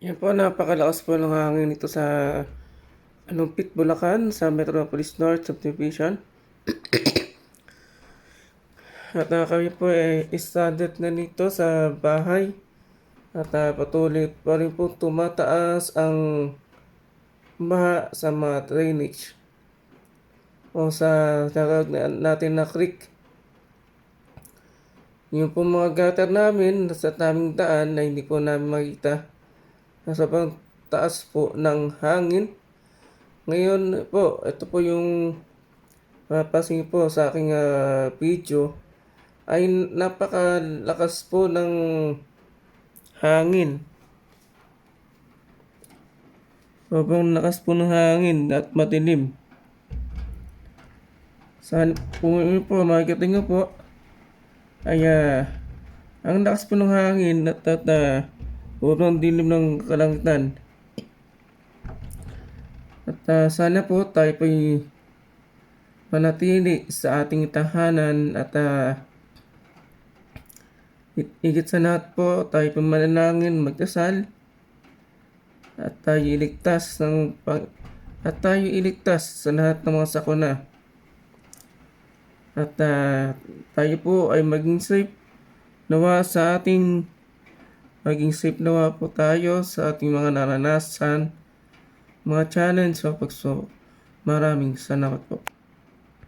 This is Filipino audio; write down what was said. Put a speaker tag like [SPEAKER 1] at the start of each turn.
[SPEAKER 1] Yan po, napakalakas po ng hangin nito sa Alumpit, Bulacan, sa Metropolis North Subdivision. At kami po stranded na nito sa bahay. At patuloy pa rin po tumataas ang baha sa mga drainage o sa tawag natin na creek. Yung po mga gutter namin sa taming daan na hindi po namin makita. Nasa pang taas po ng hangin. Ngayon po, ito po yung mapapansin po sa aking video ay napakalakas po ng hangin. Sobrang lakas po ng hangin at matilim. Saan po makikita nyo po ay ang lakas po ng hangin at sobrang dilim ng kalangitan. At sana po tayo po manatili sa ating tahanan at higit sa lahat po tayo po manalangin, magdasal at tayo iligtas sa lahat ng mga sakuna. At tayo po ay maging safe nawa po tayo sa ating mga naranasan, mga challenge sa pagso. Maraming salamat po.